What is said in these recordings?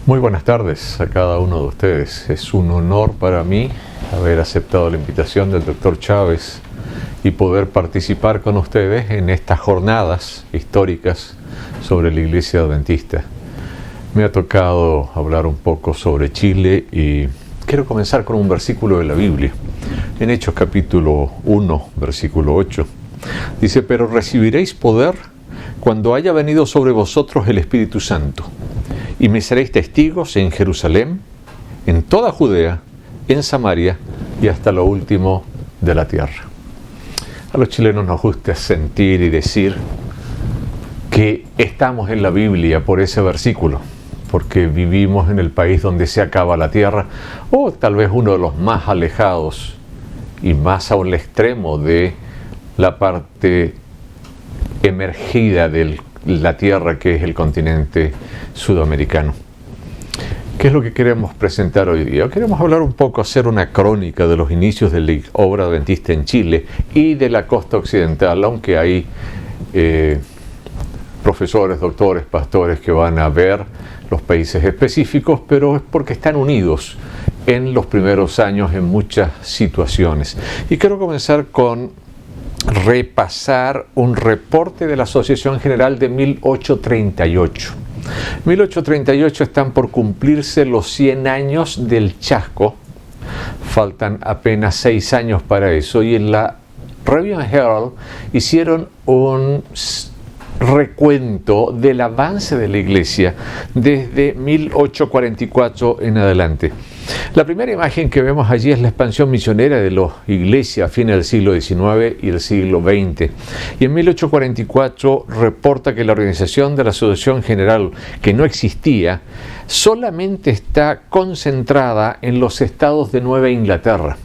Muy buenas tardes a cada uno de ustedes. Es un honor para mí haber aceptado la invitación del Dr. Chávez y poder participar con ustedes en estas jornadas históricas sobre la Iglesia Adventista. Me ha tocado hablar un poco sobre Chile y quiero comenzar con un versículo de la Biblia. En Hechos capítulo 1, versículo 8, dice: pero recibiréis poder cuando haya venido sobre vosotros el Espíritu Santo, y me seréis testigos en Jerusalén, en toda Judea, en Samaria y hasta lo último de la tierra. A los chilenos nos gusta sentir y decir que estamos en la Biblia por ese versículo, porque vivimos en el país donde se acaba la tierra, o tal vez uno de los más alejados y más a un extremo de la parte emergida de la tierra, que es el continente sudamericano. ¿Qué es lo que queremos presentar hoy día? Queremos hablar un poco, hacer una crónica de los inicios de la obra adventista en Chile y de la costa occidental, aunque hay profesores, doctores, pastores que van a ver los países específicos, pero es porque están unidos en los primeros años en muchas situaciones. Y quiero comenzar con repasar un reporte de la Asociación General de 1838. 1838 están por cumplirse los 100 años del chasco, faltan apenas 6 años para eso, y en la Review and Herald hicieron un recuento del avance de la Iglesia desde 1844 en adelante. La primera imagen que vemos allí es la expansión misionera de la Iglesia a fines del siglo XIX y el siglo XX. Y en 1844 reporta que la organización de la Asociación General, que no existía, solamente está concentrada en los estados de Nueva Inglaterra,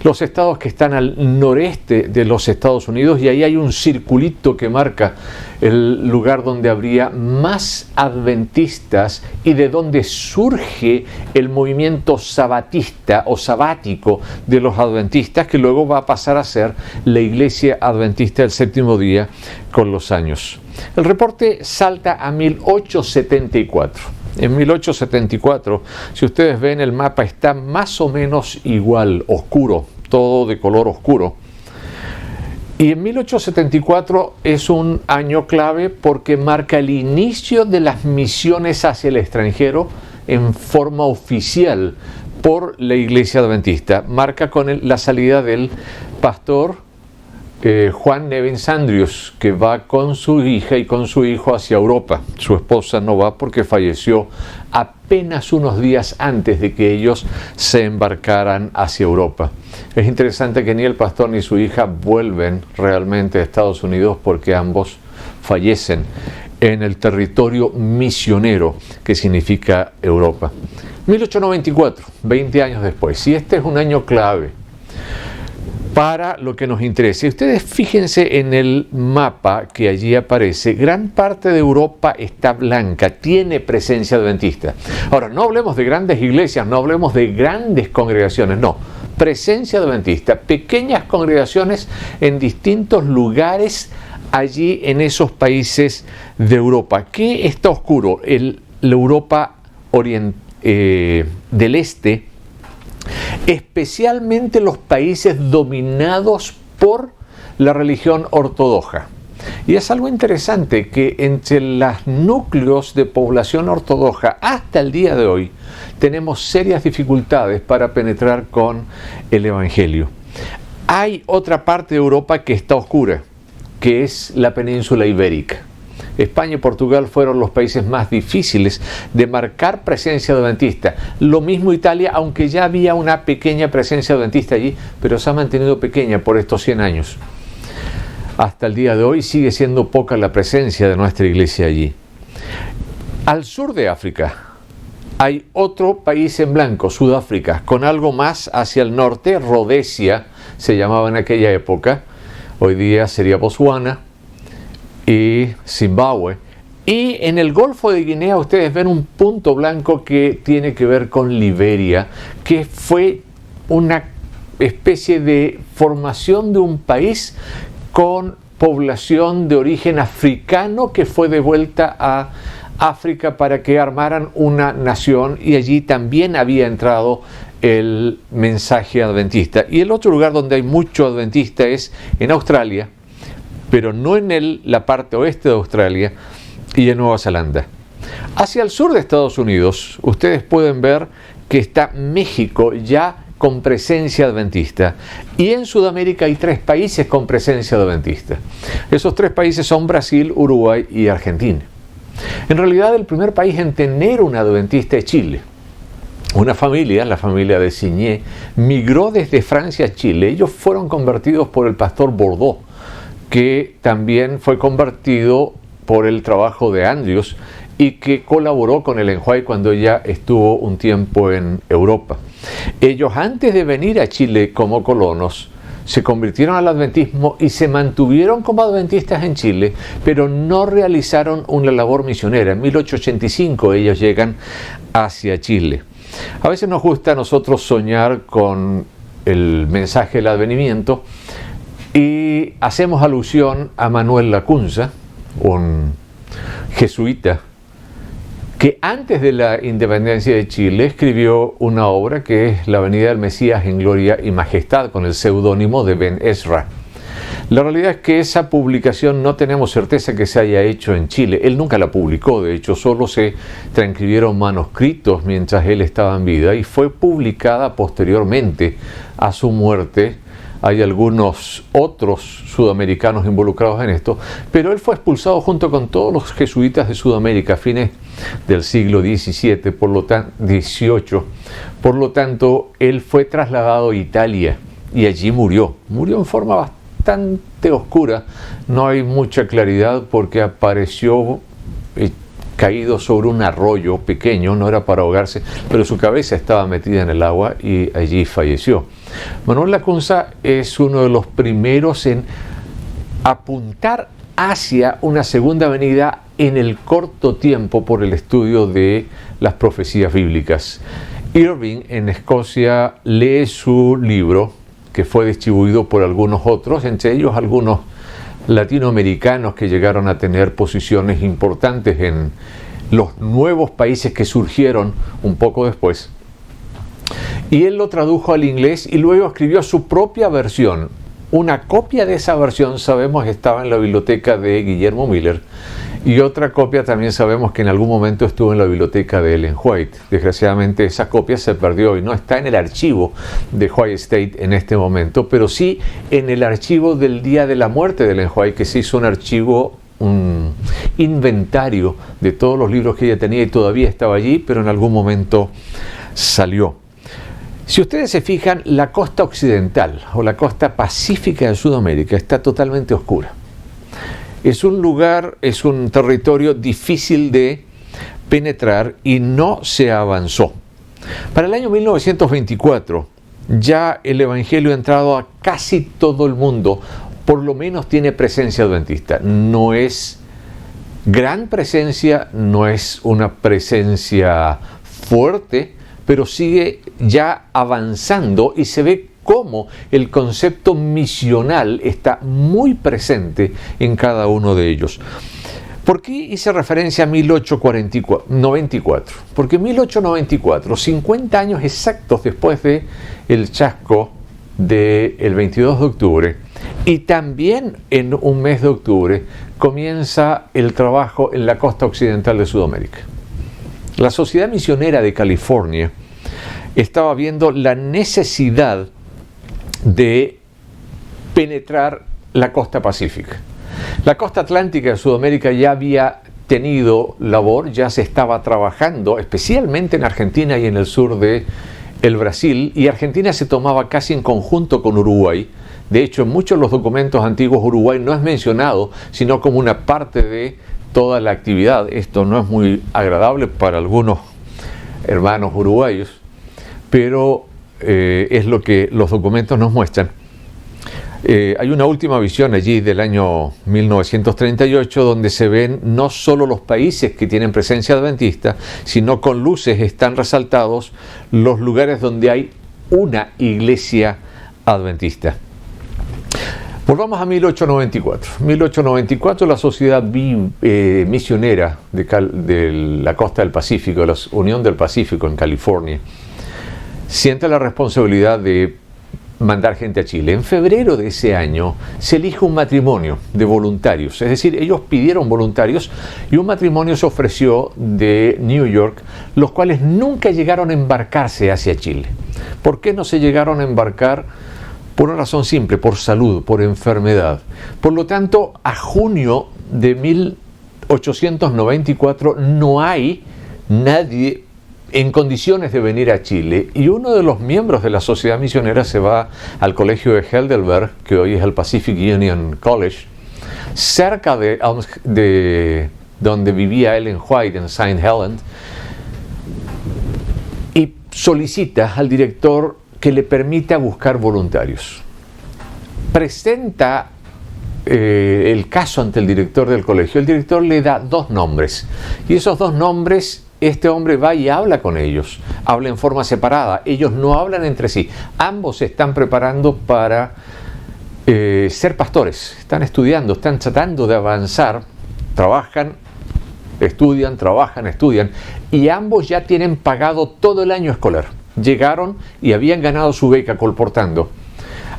los estados que están al noreste de los Estados Unidos, y ahí hay un circulito que marca el lugar donde habría más adventistas y de donde surge el movimiento sabatista o sabático de los adventistas, que luego va a pasar a ser la Iglesia Adventista del Séptimo Día con los años. El reporte salta a 1874. En 1874, si ustedes ven el mapa, está más o menos igual, oscuro, todo de color oscuro. Y en 1874 es un año clave porque marca el inicio de las misiones hacia el extranjero en forma oficial por la Iglesia Adventista. Marca con la salida del pastor Juan Nevins Andrews, que va con su hija y con su hijo hacia Europa. Su esposa no va porque falleció apenas unos días antes de que ellos se embarcaran hacia Europa. Es interesante que ni el pastor ni su hija vuelven realmente a Estados Unidos, porque ambos fallecen en el territorio misionero que significa Europa. 1894, 20 años después, y este es un año clave para lo que nos interesa. Y ustedes fíjense en el mapa que allí aparece, gran parte de Europa está blanca, tiene presencia adventista. Ahora, no hablemos de grandes iglesias, no hablemos de grandes congregaciones, no. Presencia adventista, pequeñas congregaciones en distintos lugares allí en esos países de Europa. ¿Qué está oscuro? La Europa del Este, especialmente los países dominados por la religión ortodoxa. Y es algo interesante que entre los núcleos de población ortodoxa hasta el día de hoy tenemos serias dificultades para penetrar con el Evangelio. Hay otra parte de Europa que está oscura, que es la península ibérica. España y Portugal fueron los países más difíciles de marcar presencia adventista. Lo mismo Italia, aunque ya había una pequeña presencia adventista allí, pero se ha mantenido pequeña por estos 100 años. Hasta el día de hoy sigue siendo poca la presencia de nuestra iglesia allí. Al sur de África hay otro país en blanco, Sudáfrica, con algo más hacia el norte, Rodesia se llamaba en aquella época, hoy día sería Botswana, y Zimbabue. Y en el Golfo de Guinea ustedes ven un punto blanco que tiene que ver con Liberia, que fue una especie de formación de un país con población de origen africano que fue devuelta a África para que armaran una nación, y allí también había entrado el mensaje adventista. Y el otro lugar donde hay mucho adventista es en Australia, pero no en la parte oeste de Australia y en Nueva Zelanda. Hacia el sur de Estados Unidos, ustedes pueden ver que está México ya con presencia adventista, y en Sudamérica hay 3 países con presencia adventista. Esos 3 países son Brasil, Uruguay y Argentina. En realidad, el primer país en tener un adventista es Chile. Una familia, la familia de Signé, migró desde Francia a Chile. Ellos fueron convertidos por el pastor Bordeaux, que también fue convertido por el trabajo de Andrews y que colaboró con Ellen White cuando ella estuvo un tiempo en Europa. Ellos, antes de venir a Chile como colonos, se convirtieron al adventismo y se mantuvieron como adventistas en Chile, pero no realizaron una labor misionera. En 1885 ellos llegan hacia Chile. A veces nos gusta a nosotros soñar con el mensaje del advenimiento y hacemos alusión a Manuel Lacunza, un jesuita que antes de la independencia de Chile escribió una obra que es La venida del Mesías en gloria y majestad, con el seudónimo de Ben Ezra. La realidad es que esa publicación no tenemos certeza que se haya hecho en Chile. Él nunca la publicó, de hecho solo se transcribieron manuscritos mientras él estaba en vida, y fue publicada posteriormente a su muerte. Hay algunos otros sudamericanos involucrados en esto, pero él fue expulsado junto con todos los jesuitas de Sudamérica a fines del siglo XVII, XVIII. Por lo tanto, él fue trasladado a Italia y allí murió. Murió en forma bastante oscura, no hay mucha claridad porque apareció caído sobre un arroyo pequeño, no era para ahogarse, pero su cabeza estaba metida en el agua y allí falleció. Manuel Lacunza es uno de los primeros en apuntar hacia una segunda venida en el corto tiempo por el estudio de las profecías bíblicas. Irving en Escocia lee su libro, que fue distribuido por algunos otros, entre ellos algunos latinoamericanos que llegaron a tener posiciones importantes en los nuevos países que surgieron un poco después. Y él lo tradujo al inglés y luego escribió su propia versión. Una copia de esa versión sabemos estaba en la biblioteca de Guillermo Miller, y otra copia también sabemos que en algún momento estuvo en la biblioteca de Ellen White. Desgraciadamente esa copia se perdió y no está en el archivo de White State en este momento, pero sí en el archivo del día de la muerte de Ellen White, que se hizo un archivo, un inventario de todos los libros que ella tenía, y todavía estaba allí, pero en algún momento salió. Si ustedes se fijan, la costa occidental o la costa pacífica de Sudamérica está totalmente oscura. Es un lugar, es un territorio difícil de penetrar y no se avanzó. Para el año 1924 ya el Evangelio ha entrado a casi todo el mundo, por lo menos tiene presencia adventista. No es gran presencia, no es una presencia fuerte, pero sigue ya avanzando y se ve cómo el concepto misional está muy presente en cada uno de ellos. ¿Por qué hice referencia a 1894? Porque en 1894, 50 años exactos después del chasco del 22 de octubre, y también en un mes de octubre, comienza el trabajo en la costa occidental de Sudamérica. La Sociedad Misionera de California estaba viendo la necesidad de penetrar la costa pacífica. La costa atlántica de Sudamérica ya había tenido labor, ya se estaba trabajando, especialmente en Argentina y en el sur de el Brasil, y Argentina se tomaba casi en conjunto con Uruguay. De hecho, en muchos de los documentos antiguos Uruguay no es mencionado, sino como una parte de toda la actividad. Esto no es muy agradable para algunos hermanos uruguayos, pero es lo que los documentos nos muestran. Hay una última visión allí del año 1938 donde se ven no solo los países que tienen presencia adventista, sino con luces están resaltados los lugares donde hay una iglesia adventista. Volvamos a 1894. 1894, la Sociedad Misionera de la Costa del Pacífico, la Unión del Pacífico en California, siente la responsabilidad de mandar gente a Chile. En febrero de ese año se elige un matrimonio de voluntarios, es decir, ellos pidieron voluntarios y un matrimonio se ofreció de New York, los cuales nunca llegaron a embarcarse hacia Chile. ¿Por qué no se llegaron a embarcar? Por una razón simple, por salud, por enfermedad. Por lo tanto, a junio de 1894 no hay nadie en condiciones de venir a Chile, y uno de los miembros de la Sociedad Misionera se va al colegio de Heidelberg, que hoy es el Pacific Union College, cerca de donde vivía Ellen White en St. Helens, y solicita al director que le permita buscar voluntarios. Presenta el caso ante el director del colegio. El director le da 2 nombres, y esos 2 nombres, este hombre va y habla con ellos, habla en forma separada, ellos no hablan entre sí, ambos se están preparando para ser pastores, están estudiando, están tratando de avanzar, trabajan, estudian, y ambos ya tienen pagado todo el año escolar. Llegaron y habían ganado su beca colportando.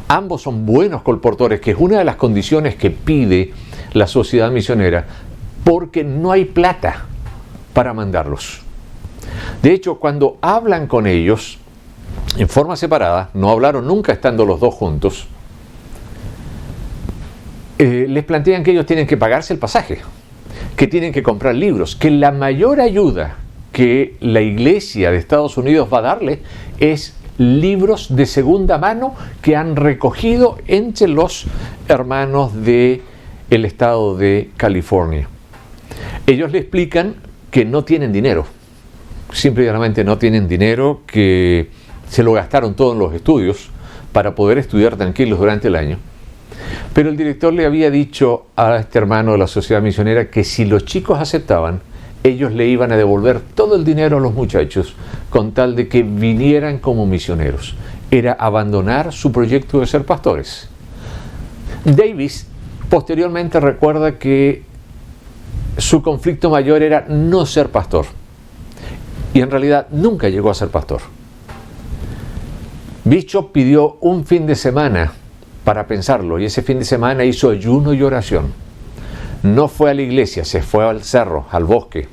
Ambos son buenos colportores, que es una de las condiciones que pide la Sociedad Misionera, porque no hay plata para mandarlos. De hecho, cuando hablan con ellos en forma separada, no hablaron nunca estando los 2 juntos, les plantean que ellos tienen que pagarse el pasaje, que tienen que comprar libros, que la mayor ayuda que la Iglesia de Estados Unidos va a darle es libros de segunda mano que han recogido entre los hermanos del estado de California. Ellos le explican que no tienen dinero, simplemente no tienen dinero, que se lo gastaron todo en los estudios para poder estudiar tranquilos durante el año. Pero el director le había dicho a este hermano de la Sociedad Misionera que si los chicos aceptaban, ellos le iban a devolver todo el dinero a los muchachos con tal de que vinieran como misioneros. Era abandonar su proyecto de ser pastores. Davis posteriormente recuerda que su conflicto mayor era no ser pastor, y en realidad nunca llegó a ser pastor. Bishop pidió un fin de semana para pensarlo, y ese fin de semana hizo ayuno y oración. No fue a la iglesia, se fue al cerro, al bosque.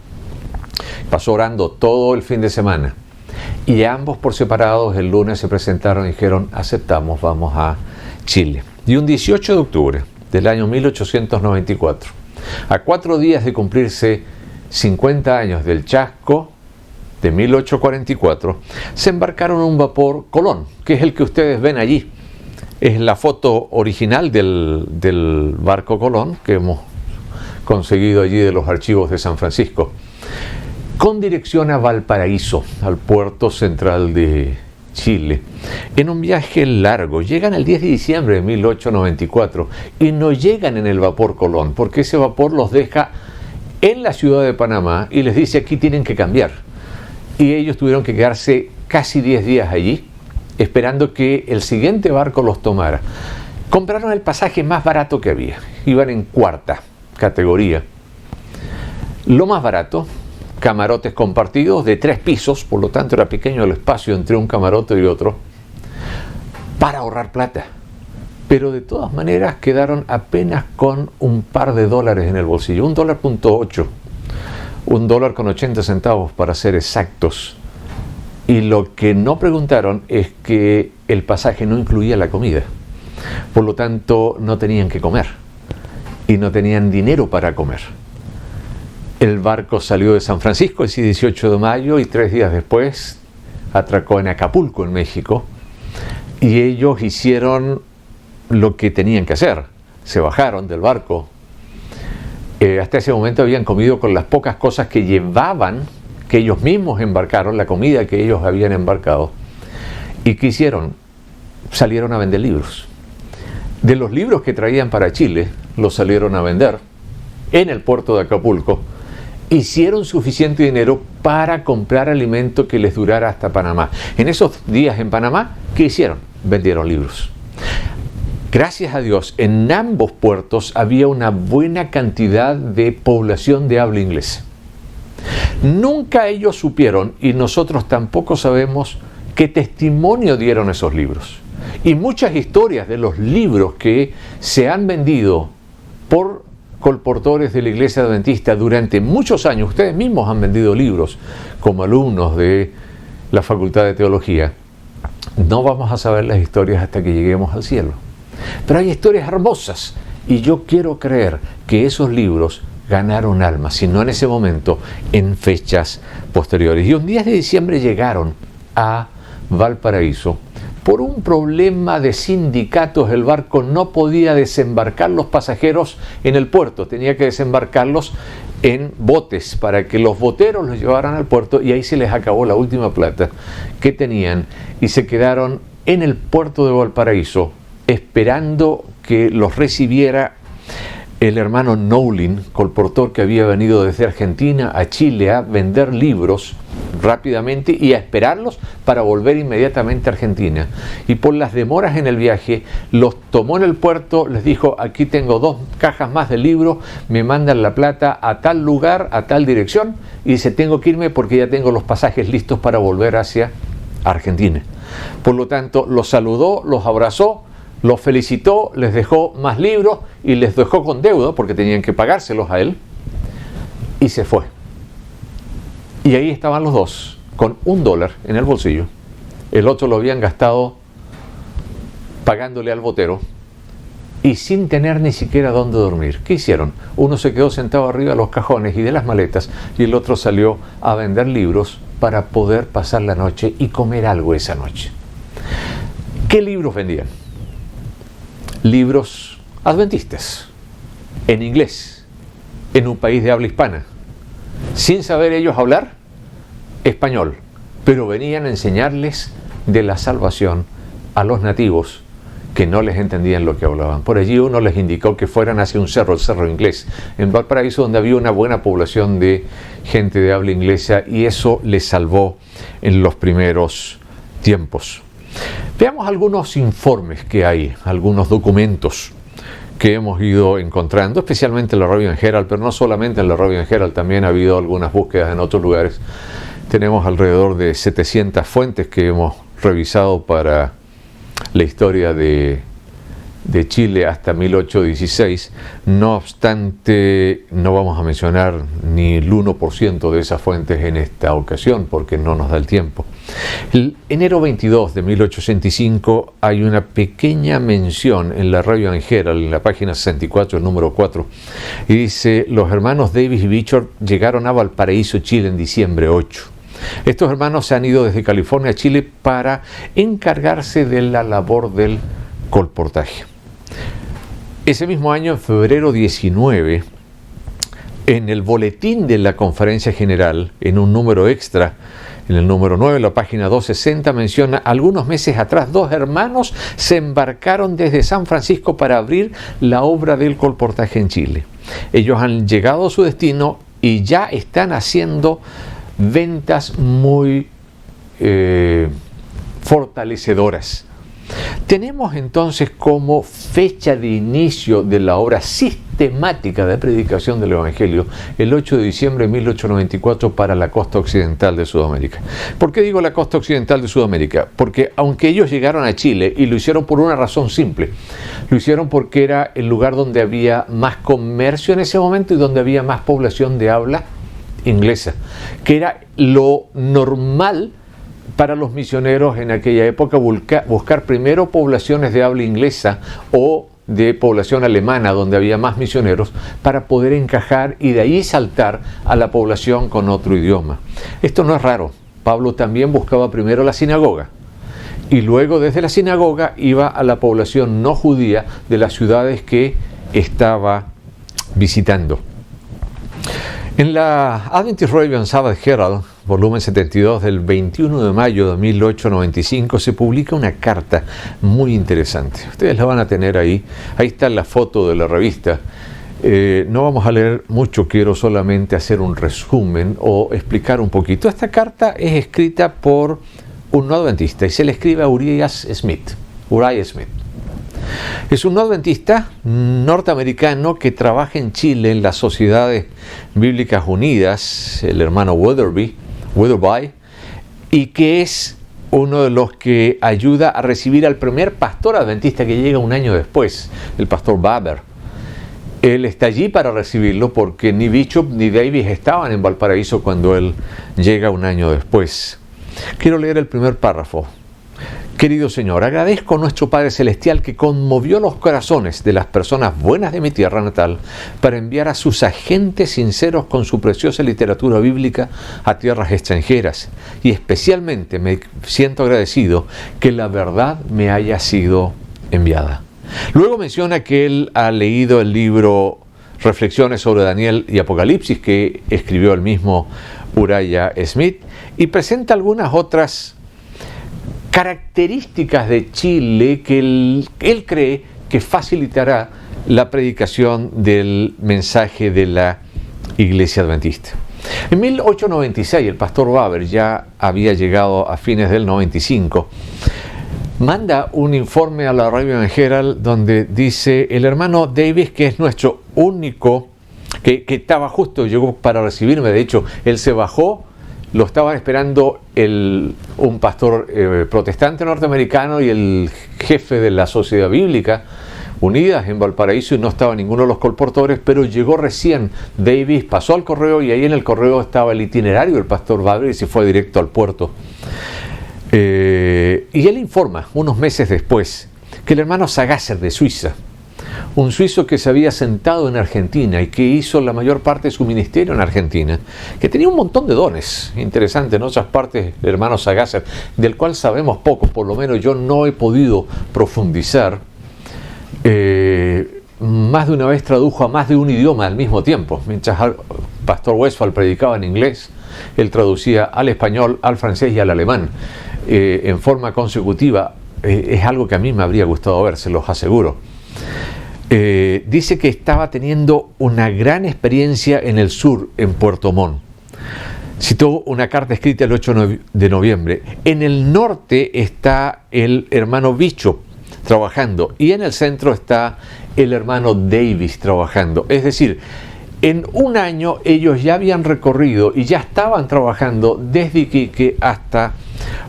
Pasó orando todo el fin de semana. Y ambos por separados el lunes se presentaron y dijeron: aceptamos, vamos a Chile. Y un 18 de octubre del año 1894, a 4 días de cumplirse 50 años del chasco de 1844, se embarcaron en un vapor Colón, que es el que ustedes ven allí. Es la foto original del barco Colón que hemos conseguido allí de los archivos de San Francisco, con dirección a Valparaíso, al puerto central de Chile, en un viaje largo. Llegan el 10 de diciembre de 1894 y no llegan en el vapor Colón, porque ese vapor los deja en la ciudad de Panamá y les dice: aquí tienen que cambiar. Y ellos tuvieron que quedarse casi 10 días allí, esperando que el siguiente barco los tomara. Compraron el pasaje más barato que había, iban en 4ª categoría. Lo más barato, camarotes compartidos de 3 pisos, por lo tanto era pequeño el espacio entre un camarote y otro, para ahorrar plata. Pero de todas maneras quedaron apenas con un par de dólares en el bolsillo, $1.8, $1.80 para ser exactos. Y lo que no preguntaron es que el pasaje no incluía la comida, por lo tanto no tenían que comer y no tenían dinero para comer. El barco salió de San Francisco ese 18 de mayo y 3 días después atracó en Acapulco, en México, y ellos hicieron lo que tenían que hacer. Se bajaron del barco. Hasta ese momento habían comido con las pocas cosas que llevaban, que ellos mismos embarcaron, la comida que ellos habían embarcado. ¿Y qué hicieron? Salieron a vender libros. De los libros que traían para Chile, los salieron a vender en el puerto de Acapulco. Hicieron suficiente dinero para comprar alimento que les durara hasta Panamá. En esos días en Panamá, ¿qué hicieron? Vendieron libros. gracias a Dios, en ambos puertos había una buena cantidad de población de habla inglesa. Nunca ellos supieron, y nosotros tampoco sabemos, qué testimonio dieron esos libros. Y muchas historias de los libros que se han vendido por colportores de la Iglesia Adventista durante muchos años, ustedes mismos han vendido libros como alumnos de la Facultad de Teología, no vamos a saber las historias hasta que lleguemos al cielo. Pero hay historias hermosas, y yo quiero creer que esos libros ganaron almas, si no en ese momento, en fechas posteriores. Y un 10 de diciembre llegaron a Valparaíso. Por un problema de sindicatos, el barco no podía desembarcar los pasajeros en el puerto, tenía que desembarcarlos en botes para que los boteros los llevaran al puerto, y ahí se les acabó la última plata que tenían y se quedaron en el puerto de Valparaíso esperando que los recibiera el hermano Nowlin, colportor que había venido desde Argentina a Chile a vender libros rápidamente y a esperarlos para volver inmediatamente a Argentina. Y por las demoras en el viaje, los tomó en el puerto, les dijo: aquí tengo 2 cajas más de libros, me mandan la plata a tal lugar, a tal dirección, y dice: tengo que irme porque ya tengo los pasajes listos para volver hacia Argentina. Por lo tanto, los saludó, los abrazó, los felicitó, les dejó más libros y les dejó con deuda porque tenían que pagárselos a él, y se fue. Y ahí estaban los dos, con $1 en el bolsillo. El otro lo habían gastado pagándole al botero y sin tener ni siquiera dónde dormir. ¿Qué hicieron? Uno se quedó sentado arriba de los cajones y de las maletas, y el otro salió a vender libros para poder pasar la noche y comer algo esa noche. ¿Qué libros vendían? Libros adventistas, en inglés, en un país de habla hispana, sin saber ellos hablar español, pero venían a enseñarles de la salvación a los nativos que no les entendían lo que hablaban. Por allí uno les indicó que fueran hacia un cerro, el Cerro Inglés, en Valparaíso, donde había una buena población de gente de habla inglesa, y eso les salvó en los primeros tiempos. Veamos algunos informes que hay, algunos documentos que hemos ido encontrando, especialmente en la Review and Herald, pero no solamente en la Review and Herald, también ha habido algunas búsquedas en otros lugares. Tenemos alrededor de 700 fuentes que hemos revisado para la historia de Chile hasta 1816. No obstante, no vamos a mencionar ni el 1% de esas fuentes en esta ocasión porque no nos da el tiempo. El enero 22 de 1865 hay una pequeña mención en la Review and Herald, en la página 64, el número 4, y dice: los hermanos Davis y Bichor llegaron a Valparaíso, Chile, en diciembre 8. Estos hermanos se han ido desde California a Chile para encargarse de la labor del colportaje. Ese mismo año, en febrero 19, en el boletín de la Conferencia General, en un número extra, en el número 9, la página 260, menciona: algunos meses atrás 2 hermanos se embarcaron desde San Francisco para abrir la obra del colportaje en Chile. Ellos han llegado a su destino y ya están haciendo ventas muy fortalecedoras. Tenemos entonces como fecha de inicio de la obra sistemática de predicación del Evangelio el 8 de diciembre de 1894 para la costa occidental de Sudamérica. ¿Por qué digo la costa occidental de Sudamérica? Porque aunque ellos llegaron a Chile, y lo hicieron por una razón simple, lo hicieron porque era el lugar donde había más comercio en ese momento y donde había más población de habla inglesa, que era lo normal para los misioneros en aquella época, buscar primero poblaciones de habla inglesa o de población alemana donde había más misioneros para poder encajar y de ahí saltar a la población con otro idioma. Esto no es raro. Pablo también buscaba primero la sinagoga y luego desde la sinagoga iba a la población no judía de las ciudades que estaba visitando. En la Adventist Review and Sabbath Herald, volumen 72 del 21 de mayo de 1895, se publica una carta muy interesante. Ustedes la van a tener ahí. Ahí está la foto de la revista. No vamos a leer mucho, quiero solamente hacer un resumen o explicar un poquito. Esta carta es escrita por un no adventista y se le escribe a Uriah Smith. Es un adventista norteamericano que trabaja en Chile en las Sociedades Bíblicas Unidas, el hermano Weatherby, y que es uno de los que ayuda a recibir al primer pastor adventista que llega un año después, el pastor Baber. Él está allí para recibirlo porque ni Bishop ni Davis estaban en Valparaíso cuando él llega un año después. Quiero leer el primer párrafo. Querido Señor, agradezco a nuestro Padre Celestial que conmovió los corazones de las personas buenas de mi tierra natal para enviar a sus agentes sinceros con su preciosa literatura bíblica a tierras extranjeras. Y especialmente me siento agradecido que la verdad me haya sido enviada. Luego menciona que él ha leído el libro Reflexiones sobre Daniel y Apocalipsis que escribió el mismo Uriah Smith y presenta algunas otras características de Chile que él cree que facilitará la predicación del mensaje de la Iglesia Adventista. En 1896 el pastor Baber ya había llegado a fines del 95. Manda un informe a la Arabian Herald donde dice el hermano Davis, que es nuestro único, que estaba justo, llegó para recibirme, de hecho él se bajó, lo estaban esperando un pastor protestante norteamericano y el jefe de la Sociedad Bíblica Unidas en Valparaíso, y no estaba ninguno de los colportores, pero llegó recién Davis, pasó al correo y ahí en el correo estaba el itinerario del pastor Baber y se fue directo al puerto. Y él informa unos meses después que el hermano Sagasser de Suiza, un suizo que se había sentado en Argentina y que hizo la mayor parte de su ministerio en Argentina, que tenía un montón de dones, interesante en otras partes, el hermano Sagasser, del cual sabemos poco, por lo menos yo no he podido profundizar. Más de una vez tradujo a más de un idioma al mismo tiempo. Mientras el pastor Westphal predicaba en inglés, él traducía al español, al francés y al alemán en forma consecutiva. Es algo que a mí me habría gustado ver, se los aseguro. Dice que estaba teniendo una gran experiencia en el sur, en Puerto Montt. Citó una carta escrita el 8 de noviembre. En el norte está el hermano Bishop trabajando y en el centro está el hermano Davis trabajando. Es decir, en un año ellos ya habían recorrido y ya estaban trabajando desde Iquique hasta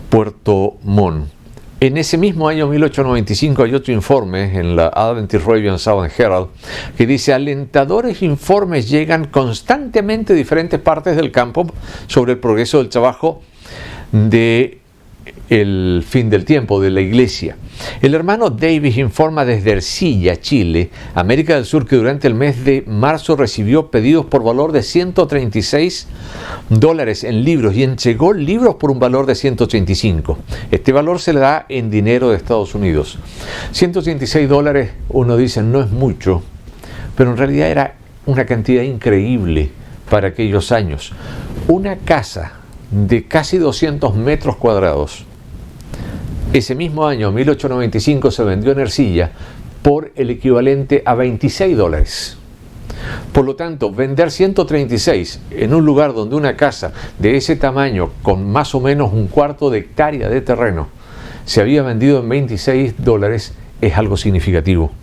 Puerto Montt. En ese mismo año 1895 hay otro informe en la Adventist Review and Southern Herald que dice: alentadores informes llegan constantemente de diferentes partes del campo sobre el progreso del trabajo de el fin del tiempo de la iglesia. El hermano Davis informa desde Ercilla, Chile, América del Sur, que durante el mes de marzo recibió pedidos por valor de $136 en libros y entregó libros por un valor de 135. Este valor se le da en dinero de Estados Unidos. $136, uno dice, no es mucho, pero en realidad era una cantidad increíble para aquellos años. Una casa de casi 200 metros cuadrados. Ese mismo año, 1895, se vendió en Ercilla por el equivalente a $26. Por lo tanto, vender 136 en un lugar donde una casa de ese tamaño, con más o menos un cuarto de hectárea de terreno, se había vendido en $26, es algo significativo.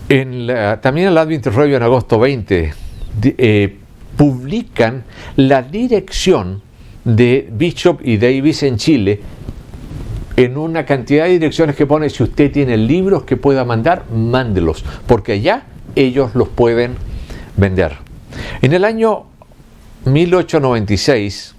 También el Adventist Review en agosto 20 publican la dirección de Bishop y Davis en Chile en una cantidad de direcciones que pone: si usted tiene libros que pueda mandar, mándelos, porque allá ellos los pueden vender. En el año 1896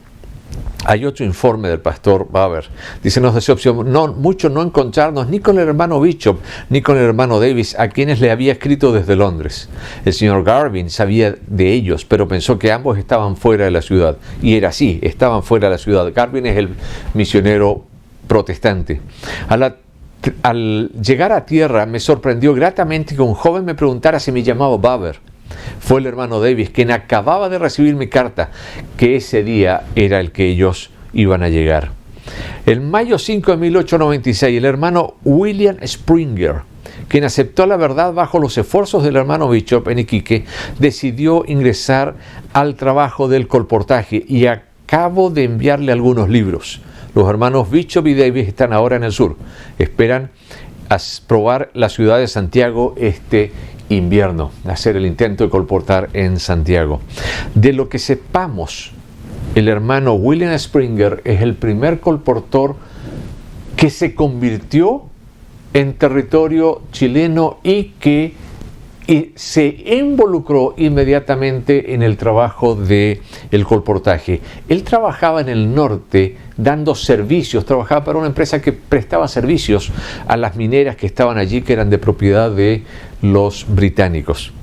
hay otro informe del pastor Baber. Dice: nos decepcionó mucho no encontrarnos ni con el hermano Bishop ni con el hermano Davis, a quienes le había escrito desde Londres. El señor Garvin sabía de ellos, pero pensó que ambos estaban fuera de la ciudad. Y era así, estaban fuera de la ciudad. Garvin es el misionero protestante. Al llegar a tierra me sorprendió gratamente que un joven me preguntara si me llamaba Baber. Fue el hermano Davis quien acababa de recibir mi carta, que ese día era el que ellos iban a llegar. En mayo 5 de 1896, el hermano William Springer, quien aceptó la verdad bajo los esfuerzos del hermano Bishop en Iquique, decidió ingresar al trabajo del colportaje y acabo de enviarle algunos libros. Los hermanos Bishop y Davis están ahora en el sur. Esperan a probar la ciudad de Santiago este invierno, hacer el intento de colportar en Santiago. De lo que sepamos, el hermano William Springer es el primer colportor que se convirtió en territorio chileno y se involucró inmediatamente en el trabajo del colportaje. Él trabajaba en el norte dando servicios, trabajaba para una empresa que prestaba servicios a las mineras que estaban allí, que eran de propiedad de los británicos.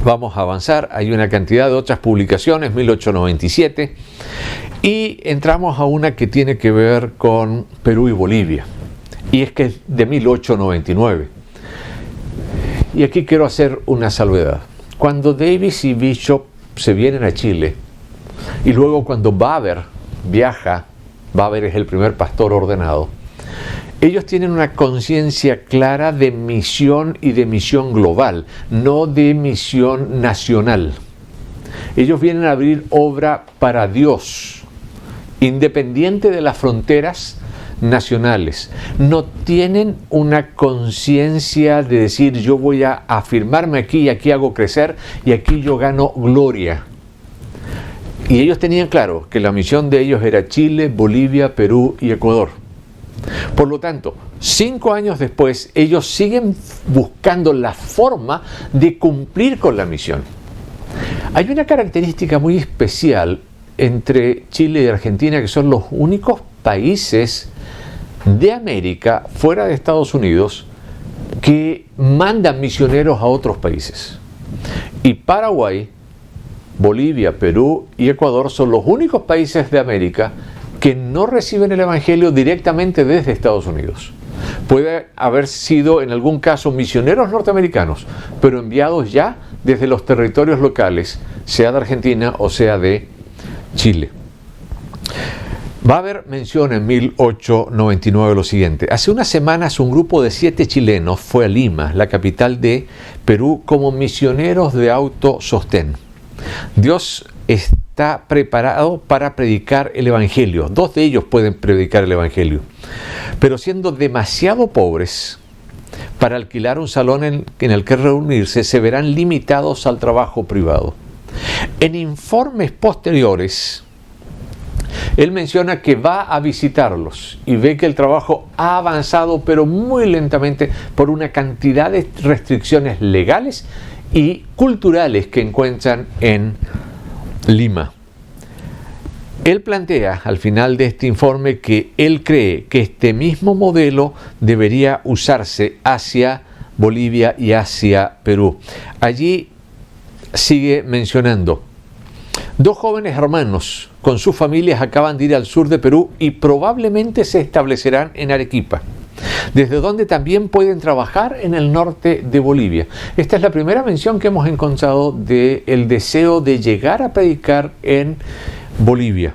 Vamos a avanzar, hay una cantidad de otras publicaciones, 1897, y entramos a una que tiene que ver con Perú y Bolivia, y es que es de 1899. Y aquí quiero hacer una salvedad. Cuando Davis y Bishop se vienen a Chile, y luego cuando Baber viaja, Baber es el primer pastor ordenado, ellos tienen una conciencia clara de misión y de misión global, no de misión nacional. Ellos vienen a abrir obra para Dios, independiente de las fronteras nacionales. No tienen una conciencia de decir yo voy a afirmarme aquí y aquí hago crecer y aquí yo gano gloria. Y ellos tenían claro que la misión de ellos era Chile, Bolivia, Perú y Ecuador. Por lo tanto, 5 años después, ellos siguen buscando la forma de cumplir con la misión. Hay una característica muy especial entre Chile y Argentina, que son los únicos países de América, fuera de Estados Unidos, que mandan misioneros a otros países. Y Paraguay, Bolivia, Perú y Ecuador son los únicos países de América que no reciben el Evangelio directamente desde Estados Unidos. Puede haber sido en algún caso misioneros norteamericanos, pero enviados ya desde los territorios locales, sea de Argentina o sea de Chile. Baber menciona en 1899 lo siguiente: hace unas semanas un grupo de 7 chilenos fue a Lima, la capital de Perú, como misioneros de autosostén. Dios está preparado para predicar el Evangelio. 2 de ellos pueden predicar el Evangelio, pero siendo demasiado pobres para alquilar un salón en el que reunirse, se verán limitados al trabajo privado. En informes posteriores, él menciona que va a visitarlos y ve que el trabajo ha avanzado, pero muy lentamente por una cantidad de restricciones legales y culturales que encuentran en Lima. Él plantea al final de este informe que él cree que este mismo modelo debería usarse hacia Bolivia y hacia Perú. Allí sigue mencionando: 2 jóvenes hermanos con sus familias acaban de ir al sur de Perú y probablemente se establecerán en Arequipa, desde donde también pueden trabajar en el norte de Bolivia. Esta es la primera mención que hemos encontrado del deseo de llegar a predicar en Bolivia.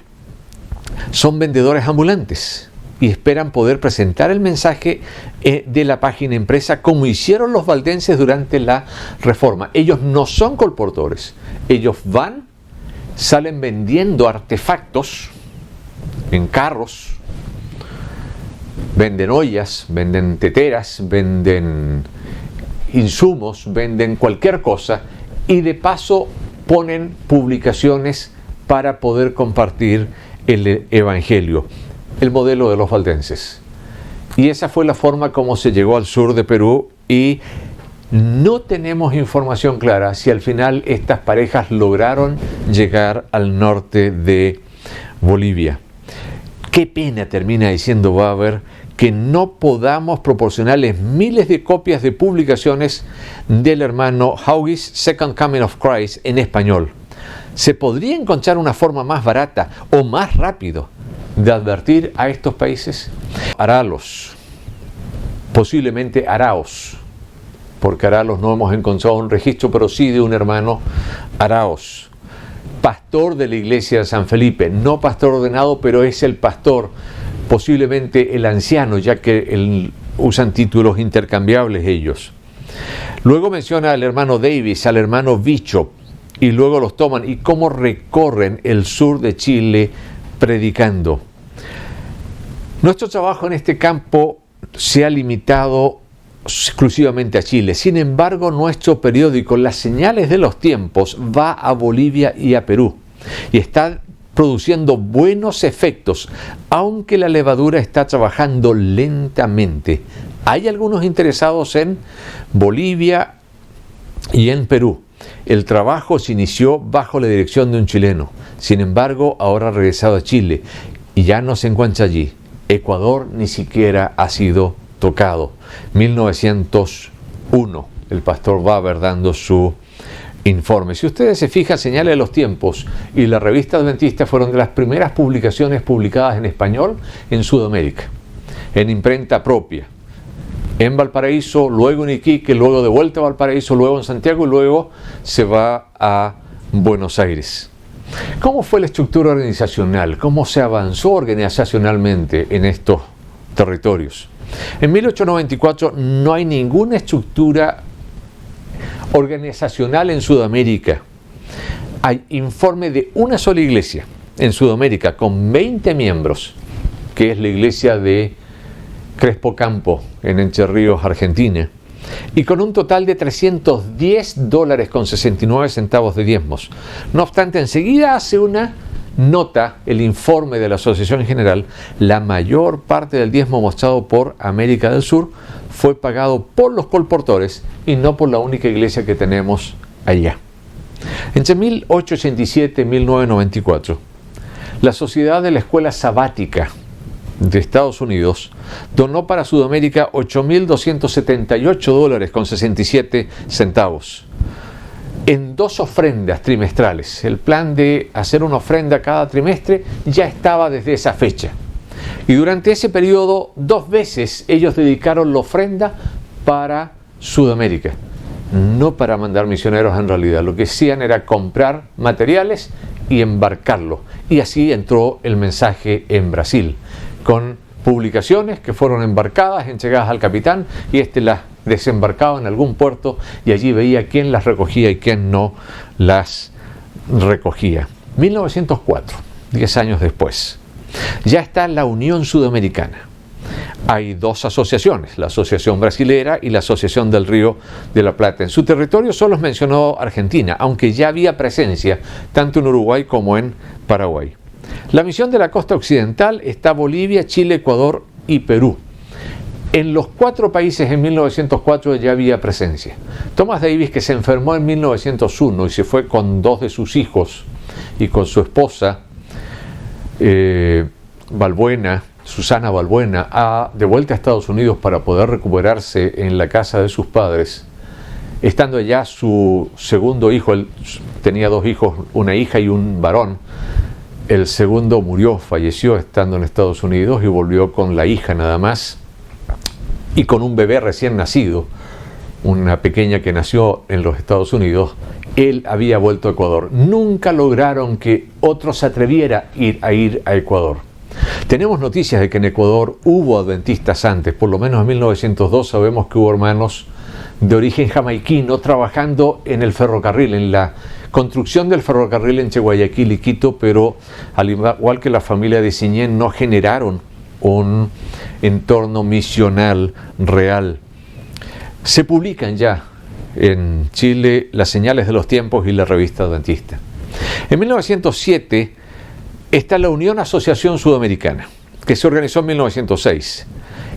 Son vendedores ambulantes y esperan poder presentar el mensaje de la página impresa como hicieron los valdenses durante la Reforma. Ellos no son colportores, ellos salen vendiendo artefactos en carros, venden ollas, venden teteras, venden insumos, venden cualquier cosa, y de paso ponen publicaciones para poder compartir el Evangelio, el modelo de los valdenses. Y esa fue la forma como se llegó al sur de Perú, y no tenemos información clara si al final estas parejas lograron llegar al norte de Bolivia. Qué pena, termina diciendo Baber, que no podamos proporcionarles miles de copias de publicaciones del hermano Haughey's Second Coming of Christ en español. ¿Se podría encontrar una forma más barata o más rápido de advertir a estos países? Aralos, posiblemente Araos, porque Aralos no hemos encontrado un registro, pero sí de un hermano Araos, pastor de la iglesia de San Felipe, no pastor ordenado, pero es el pastor, posiblemente el anciano, ya que usan títulos intercambiables ellos. Luego menciona al hermano Davis, al hermano Bishop, y luego los toman y cómo recorren el sur de Chile predicando. Nuestro trabajo en este campo se ha limitado exclusivamente a Chile. Sin embargo, nuestro periódico Las Señales de los Tiempos va a Bolivia y a Perú y está produciendo buenos efectos, aunque la levadura está trabajando lentamente. Hay algunos interesados en Bolivia y en Perú. El trabajo se inició bajo la dirección de un chileno. Sin embargo, ahora ha regresado a Chile y ya no se encuentra allí. Ecuador ni siquiera ha sido tocado. 1901, el pastor Baber dando su informe. Si ustedes se fijan, Señales de los Tiempos y la Revista Adventista fueron de las primeras publicaciones publicadas en español en Sudamérica, en imprenta propia. En Valparaíso, luego en Iquique, luego de vuelta a Valparaíso, luego en Santiago y luego se va a Buenos Aires. ¿Cómo fue la estructura organizacional? ¿Cómo se avanzó organizacionalmente en estos territorios? En 1894 no hay ninguna estructura organizacional en Sudamérica. Hay informe de una sola iglesia en Sudamérica con 20 miembros, que es la iglesia de Crespo Campo en Entre Ríos, Argentina, y con un total de $310 con 69 centavos de diezmos. No obstante, enseguida hace una nota el informe de la Asociación General: la mayor parte del diezmo mostrado por América del Sur fue pagado por los colportores y no por la única iglesia que tenemos allá. Entre 1887 y 1994, la Sociedad de la Escuela Sabática de Estados Unidos donó para Sudamérica $8.278 con 67 centavos en 2 ofrendas trimestrales. El plan de hacer una ofrenda cada trimestre ya estaba desde esa fecha. Y durante ese periodo, 2 veces ellos dedicaron la ofrenda para Sudamérica, no para mandar misioneros en realidad. Lo que hacían era comprar materiales y embarcarlo. Y así entró el mensaje en Brasil, con publicaciones que fueron embarcadas, entregadas al capitán, y este las desembarcaba en algún puerto y allí veía quién las recogía y quién no las recogía. 1904, 10 años después, ya está la Unión Sudamericana. Hay 2 asociaciones, la Asociación Brasilera y la Asociación del Río de la Plata. En su territorio solo mencionó Argentina, aunque ya había presencia tanto en Uruguay como en Paraguay. La misión de la costa occidental está Bolivia, Chile, Ecuador y Perú. En los 4 países en 1904 ya había presencia. Thomas Davis, que se enfermó en 1901 y se fue con 2 de sus hijos y con su esposa Balbuena, Susana Balbuena, de vuelta a Estados Unidos para poder recuperarse en la casa de sus padres. Estando allá su segundo hijo, él tenía 2 hijos, una hija y un varón. El segundo murió, falleció estando en Estados Unidos y volvió con la hija nada más y con un bebé recién nacido, una pequeña que nació en los Estados Unidos. Él había vuelto a Ecuador. Nunca lograron que otro se atreviera a ir a Ecuador. Tenemos noticias de que en Ecuador hubo adventistas antes, por lo menos en 1902 sabemos que hubo hermanos de origen jamaiquino trabajando en el ferrocarril, en la construcción del ferrocarril entre Guayaquil y Quito, pero al igual que la familia de Siñén no generaron un entorno misional real. Se publican ya en Chile Las Señales de los Tiempos y la Revista Adventista. En 1907 está la Unión Asociación Sudamericana, que se organizó en 1906,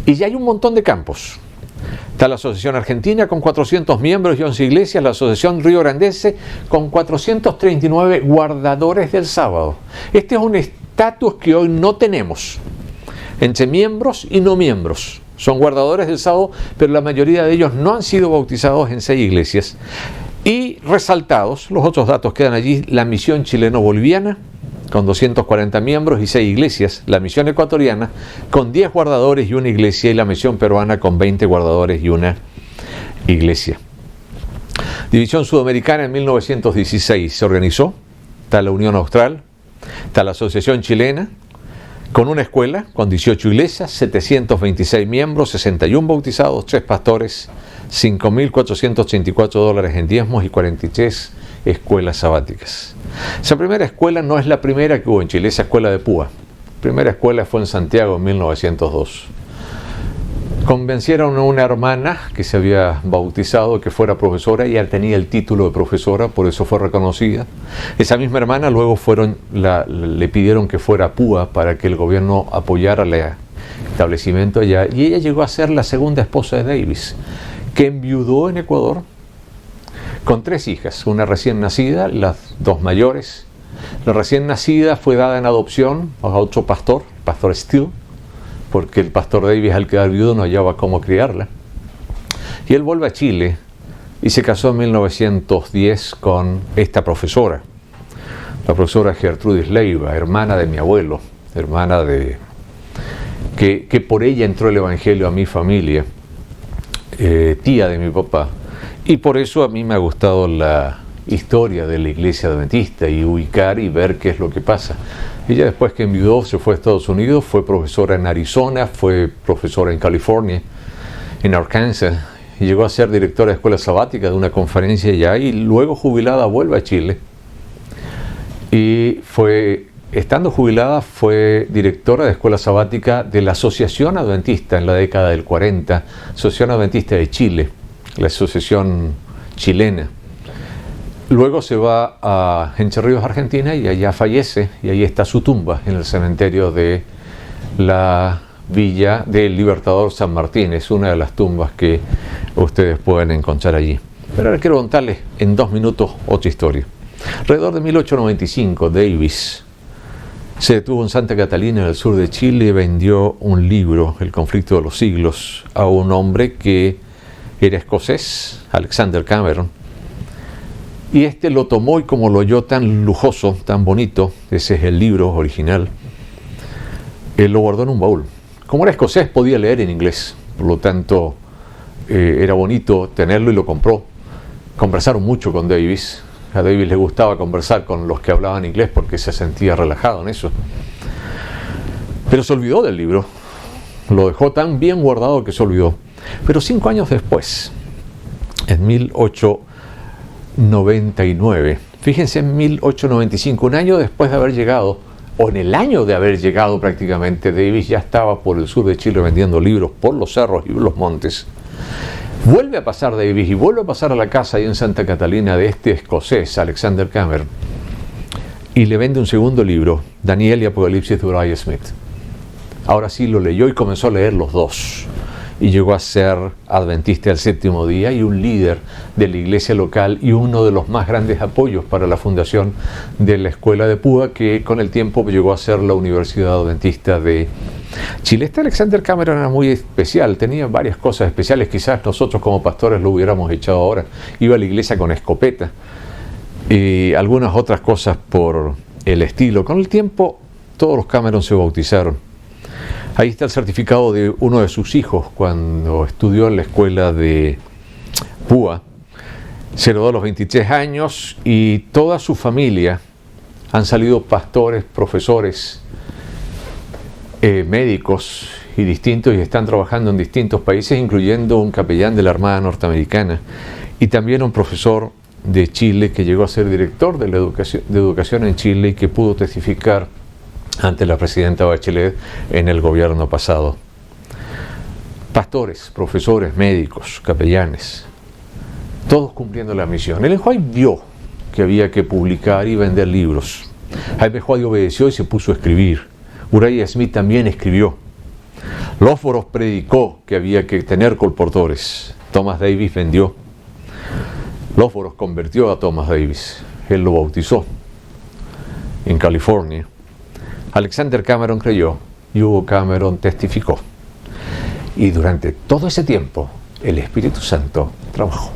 y ya hay un montón de campos. Está la Asociación Argentina con 400 miembros y 11 iglesias, la Asociación Río Grandense con 439 guardadores del sábado. Este es un estatus que hoy no tenemos entre miembros y no miembros. Son guardadores del sábado, pero la mayoría de ellos no han sido bautizados en 6 iglesias. Y resaltados, los otros datos quedan allí, la Misión Chileno-Boliviana con 240 miembros y 6 iglesias, la Misión Ecuatoriana con 10 guardadores y 1 iglesia, y la Misión Peruana con 20 guardadores y 1 iglesia. División Sudamericana en 1916 se organizó, está la Unión Austral, está la Asociación Chilena, con una escuela, con 18 iglesias, 726 miembros, 61 bautizados, 3 pastores, $5.484 en diezmos y 43 escuelas sabáticas. Esa primera escuela no es la primera que hubo en Chile, esa escuela de Púa. La primera escuela fue en Santiago en 1902. Convencieron a una hermana que se había bautizado que fuera profesora, y ella tenía el título de profesora, por eso fue reconocida. Esa misma hermana luego le pidieron que fuera a Púa para que el gobierno apoyara el establecimiento allá, y ella llegó a ser la segunda esposa de Davis, que enviudó en Ecuador con 3 hijas, una recién nacida, las 2 mayores. La recién nacida fue dada en adopción a otro pastor, pastor Steele, porque el pastor Davis, al quedar viudo, no hallaba cómo criarla. Y él vuelve a Chile y se casó en 1910 con esta profesora, la profesora Gertrudis Leiva, hermana de mi abuelo, hermana de que por ella entró el evangelio a mi familia, tía de mi papá. Y por eso a mí me ha gustado la historia de la iglesia adventista y ubicar y ver qué es lo que pasa. Ella, después que enviudó, se fue a Estados Unidos, fue profesora en Arizona, fue profesora en California, en Arkansas, y llegó a ser directora de escuela sabática de una conferencia allá, y luego jubilada vuelve a Chile. Y estando jubilada, fue directora de escuela sabática de la Asociación Adventista en la década del 40, Asociación Adventista de Chile, la asociación chilena. Luego se va a Entre Ríos, Argentina, y allá fallece, y ahí está su tumba en el cementerio de la Villa del Libertador San Martín. Es una de las tumbas que ustedes pueden encontrar allí. Pero ahora quiero contarles en 2 minutos otra historia. Alrededor de 1895, Davis se detuvo en Santa Catalina, en el sur de Chile, y vendió un libro, El conflicto de los siglos, a un hombre que era escocés, Alexander Cameron. Y este lo tomó, y como lo oyó tan lujoso, tan bonito, ese es el libro original, él lo guardó en un baúl. Como era escocés, podía leer en inglés, por lo tanto era bonito tenerlo, y lo compró. Conversaron mucho con Davis. A Davis le gustaba conversar con los que hablaban inglés porque se sentía relajado en eso. Pero se olvidó del libro, lo dejó tan bien guardado que se olvidó. Pero 5 años después, en 1899, fíjense, en 1895, un año después de haber llegado, o en el año de haber llegado prácticamente, Davis ya estaba por el sur de Chile vendiendo libros por los cerros y los montes. Vuelve a pasar Davis, y vuelve a pasar a la casa ahí en Santa Catalina de este escocés, Alexander Cameron, y le vende un segundo libro, Daniel y Apocalipsis de Uriah Smith. Ahora sí lo leyó y comenzó a leer los 2. Y llegó a ser adventista del séptimo día y un líder de la iglesia local, y uno de los más grandes apoyos para la fundación de la escuela de Púa, que con el tiempo llegó a ser la Universidad Adventista de Chile. Este Alexander Cameron era muy especial, tenía varias cosas especiales. Quizás nosotros como pastores lo hubiéramos echado ahora. Iba a la iglesia con escopeta y algunas otras cosas por el estilo. Con el tiempo todos los Cameron se bautizaron. Ahí está el certificado de uno de sus hijos cuando estudió en la escuela de Púa. Se lo dio a los 23 años, y toda su familia han salido pastores, profesores, médicos y distintos, y están trabajando en distintos países, incluyendo un capellán de la Armada Norteamericana y también un profesor de Chile que llegó a ser director de la educación en Chile, y que pudo testificar ante la presidenta Bachelet en el gobierno pasado. Pastores, profesores, médicos, capellanes, todos cumpliendo la misión. Ellen White vio que había que publicar y vender libros. Jaime White obedeció y se puso a escribir. Uriah Smith también escribió. Lósforos predicó que había que tener colportores. Thomas Davis vendió. Lósforos convirtió a Thomas Davis. Él lo bautizó en California. Alexander Cameron creyó, y Hugo Cameron testificó. Y durante todo ese tiempo, el Espíritu Santo trabajó.